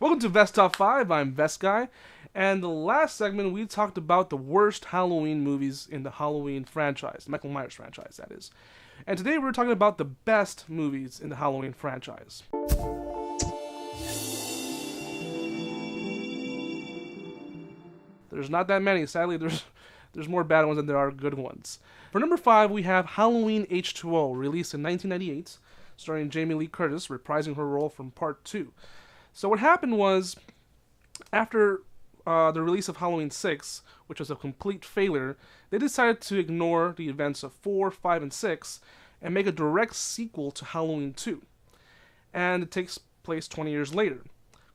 Welcome to Vest Top 5. I'm Vest Guy. And the last segment, we talked about the worst Halloween movies in the Halloween franchise, the Michael Myers franchise, that is. And today we're talking about the best movies in the Halloween franchise. There's not that many. Sadly, there's more bad ones than there are good ones. For number 5, we have Halloween H2O, released in 1998, starring Jamie Lee Curtis, reprising her role from Part 2. So what happened was, after the release of Halloween 6, which was a complete failure, they decided to ignore the events of 4, 5, and 6 and make a direct sequel to Halloween 2. And it takes place 20 years later.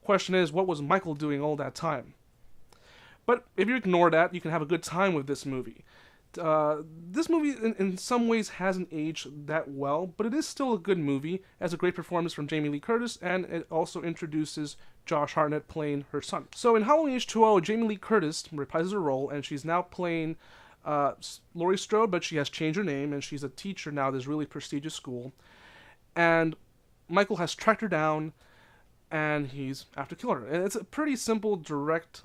Question is, what was Michael doing all that time? But if you ignore that, you can have a good time with this movie. This movie, in some ways, hasn't aged that well, but it is still a good movie. It has a great performance from Jamie Lee Curtis, and it also introduces Josh Hartnett playing her son. So in Halloween H2O, Jamie Lee Curtis reprises her role, and she's now playing Laurie Strode, but she has changed her name, and she's a teacher now at this really prestigious school. And Michael has tracked her down, and he's after killing her. And it's a pretty simple, direct,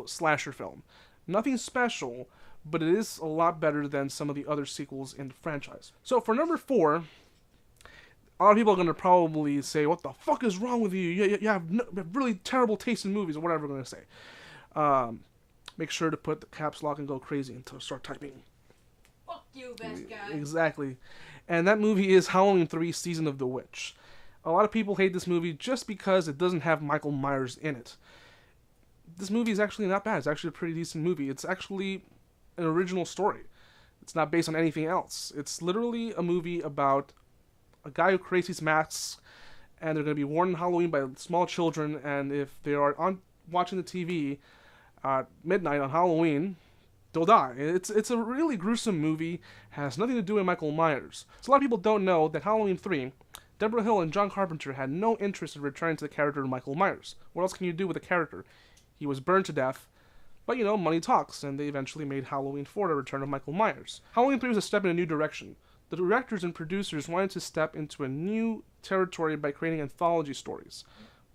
slasher film. Nothing special, but it is a lot better than some of the other sequels in the franchise. So for number 4, a lot of people are going to probably say, what the fuck is wrong with you? You have really terrible taste in movies, or whatever they're going to say. Make sure to put the caps lock and go crazy and start typing. Fuck you, best guy. Exactly. And that movie is Halloween 3, Season of the Witch. A lot of people hate this movie just because it doesn't have Michael Myers in it. This movie is actually not bad. It's actually a pretty decent movie. It's actually an original story. It's not based on anything else. It's literally a movie about a guy who creates these masks, and they're going to be worn on Halloween by small children, and if they are watching the TV at midnight on Halloween, they'll die. It's a really gruesome movie. Has nothing to do with Michael Myers. So a lot of people don't know that Halloween 3, Deborah Hill and John Carpenter had no interest in returning to the character of Michael Myers. What else can you do with a character? He was burned to death, but money talks, and they eventually made Halloween 4, The Return of Michael Myers. Halloween 3 was a step in a new direction. The directors and producers wanted to step into a new territory by creating anthology stories.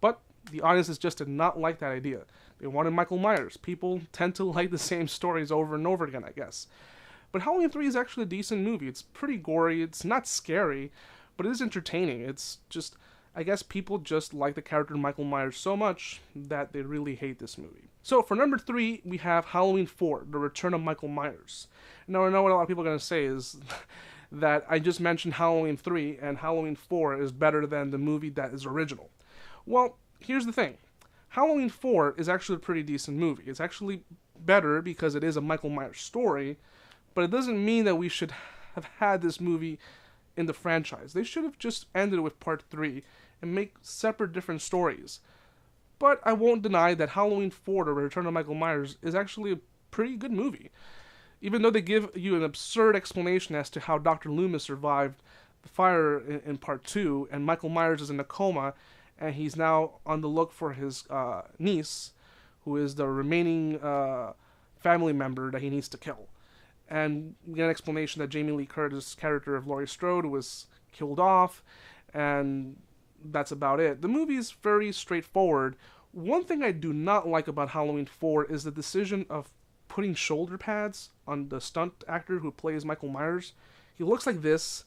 But the audiences just did not like that idea. They wanted Michael Myers. People tend to like the same stories over and over again, I guess. But Halloween 3 is actually a decent movie. It's pretty gory. It's not scary, but it is entertaining. It's just, I guess people just like the character Michael Myers so much that they really hate this movie. So for number 3, we have Halloween 4, The Return of Michael Myers. Now I know what a lot of people are going to say is that I just mentioned Halloween 3 and Halloween 4 is better than the movie that is original. Well, here's the thing. Halloween 4 is actually a pretty decent movie. It's actually better because it is a Michael Myers story, but it doesn't mean that we should have had this movie in the franchise. They should have just ended with Part 3 and make separate different stories. But I won't deny that Halloween 4, The Return of Michael Myers, is actually a pretty good movie. Even though they give you an absurd explanation as to how Dr. Loomis survived the fire in Part 2, and Michael Myers is in a coma, and he's now on the look for his niece, who is the remaining family member that he needs to kill. And we get an explanation that Jamie Lee Curtis' character of Laurie Strode was killed off, and that's about it. The movie is very straightforward. One thing I do not like about Halloween 4 is the decision of putting shoulder pads on the stunt actor who plays Michael Myers. He looks like this,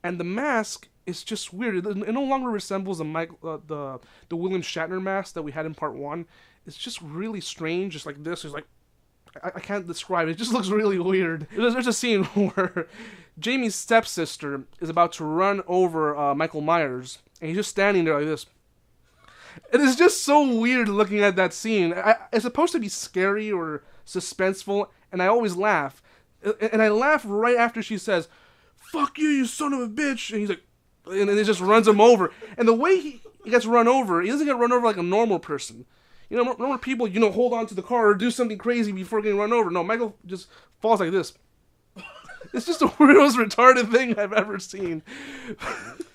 and the mask is just weird. It no longer resembles the William Shatner mask that we had in Part 1. It's just really strange, just like this. It's like, I can't describe it. It just looks really weird. There's a scene where Jamie's stepsister is about to run over Michael Myers, and he's just standing there like this. It is just so weird looking at that scene. It's supposed to be scary or suspenseful, and I always laugh. And I laugh right after she says, "Fuck you, you son of a bitch!" And he's like, and then it just runs him over. And the way he gets run over, he doesn't get run over like a normal person. Normal people, hold on to the car or do something crazy before getting run over. No, Michael just falls like this. It's just the weirdest retarded thing I've ever seen.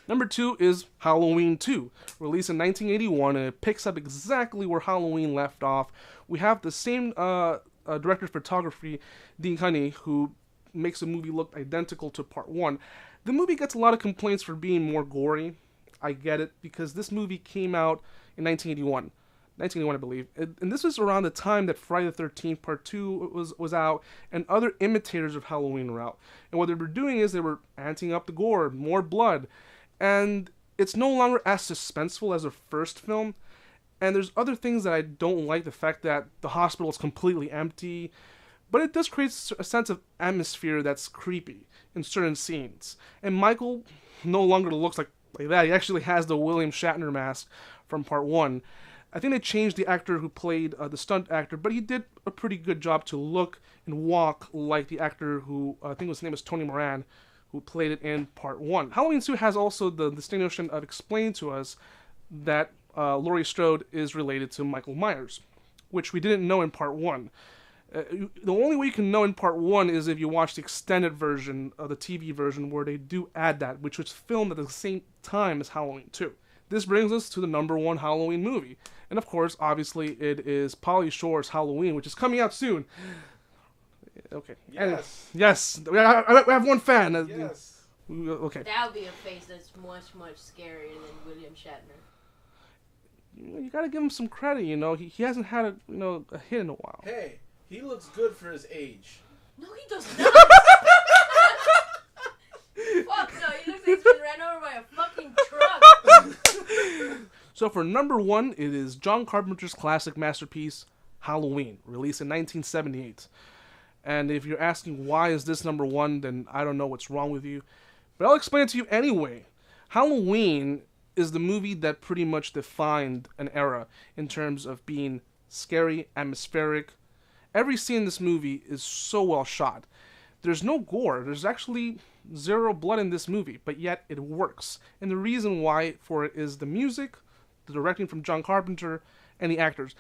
Number 2 is Halloween 2, released in 1981, and it picks up exactly where Halloween left off. We have the same director of photography, Dean Honey, who makes the movie look identical to Part 1. The movie gets a lot of complaints for being more gory. I get it, because this movie came out in 1981. 1981, I believe. And this was around the time that Friday the 13th Part 2 was out, and other imitators of Halloween were out. And what they were doing is they were amping up the gore, more blood, and it's no longer as suspenseful as the first film. And there's other things that I don't like, the fact that the hospital is completely empty, but it does create a sense of atmosphere that's creepy in certain scenes. And Michael no longer looks like that. He actually has the William Shatner mask from Part 1. I think they changed the actor who played the stunt actor, but he did a pretty good job to look and walk like the actor who, I think his name was Tony Moran, who played it in Part 1. Halloween 2 has also the distinct notion of explaining to us that Laurie Strode is related to Michael Myers, which we didn't know in Part 1. The only way you can know in Part 1 is if you watch the extended version of the TV version, where they do add that, which was filmed at the same time as Halloween 2. This brings us to the number 1 Halloween movie. And of course, obviously, it is Pauly Shore's Halloween, which is coming out soon. Okay. Yes. Yes. We have one fan. Yes. Okay. That would be a face that's much, much scarier than William Shatner. You gotta give him some credit, you know. He hasn't had a hit in a while. Hey, he looks good for his age. No, he does not. Fuck no, he looks like he's been ran over by a fucking truck. So for number 1, it is John Carpenter's classic masterpiece, Halloween, released in 1978. And if you're asking why is this number 1, then I don't know what's wrong with you. But I'll explain it to you anyway. Halloween is the movie that pretty much defined an era in terms of being scary, atmospheric. Every scene in this movie is so well shot. There's no gore. There's actually zero blood in this movie, but yet it works. And the reason why for it is the music, the directing from John Carpenter, and the actors.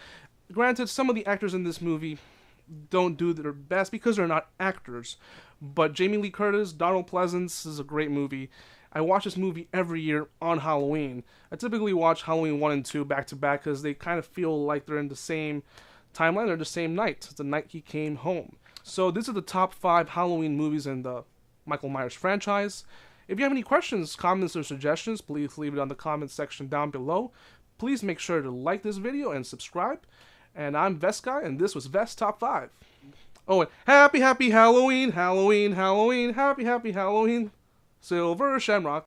Granted, some of the actors in this movie don't do their best because they're not actors, but Jamie Lee Curtis, Donald Pleasance is a great movie. I watch this movie every year on Halloween. I typically watch Halloween 1 and 2 back to back because they kind of feel like they're in the same timeline or the same night. It's the night he came home. So this is the top 5 Halloween movies in the Michael Myers franchise. If you have any questions, comments, or suggestions, please leave it on the comments section down below. Please make sure to like this video and subscribe. And I'm Vest Guy, and this was Vest Top 5. Oh, and happy Halloween, Halloween, Halloween, happy Halloween, Silver Shamrock.